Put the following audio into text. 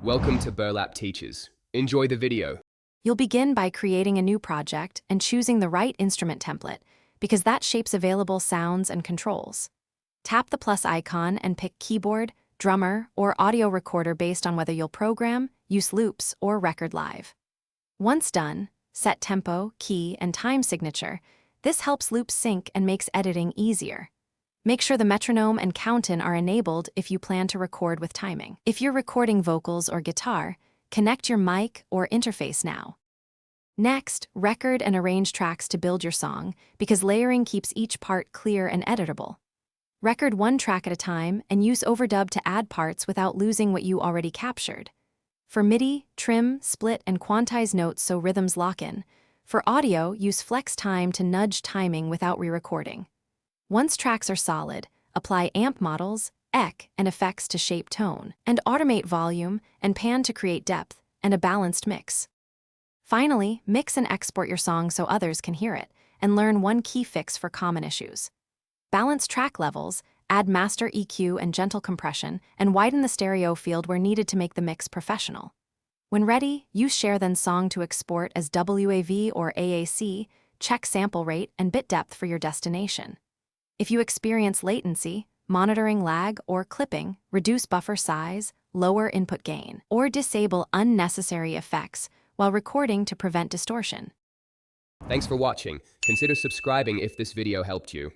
Welcome to Burlap Teachers. Enjoy the video. You'll begin by creating a new project and choosing the right instrument template, because that shapes available sounds and controls. Tap the plus icon and pick keyboard, drummer, or audio recorder based on whether you'll program, use loops, or record live. Once done, set tempo, key, and time signature. This helps loops sync and makes editing easier. Make sure the metronome and count-in are enabled if you plan to record with timing. If you're recording vocals or guitar, connect your mic or interface now. Next, record and arrange tracks to build your song, because layering keeps each part clear and editable. Record one track at a time and use overdub to add parts without losing what you already captured. For MIDI, trim, split, and quantize notes so rhythms lock in. For audio, use flex time to nudge timing without re-recording. Once tracks are solid, apply amp models, and effects to shape tone, and automate volume and pan to create depth and a balanced mix. Finally, mix and export your song so others can hear it, and learn one key fix for common issues. Balance track levels, add master EQ and gentle compression, and widen the stereo field where needed to make the mix professional. When ready, use Share Then Song to export as WAV or AAC, check sample rate and bit depth for your destination. If you experience latency, monitoring lag, or clipping, reduce buffer size, lower input gain, or disable unnecessary effects while recording to prevent distortion. Thanks for watching. Consider subscribing if this video helped you.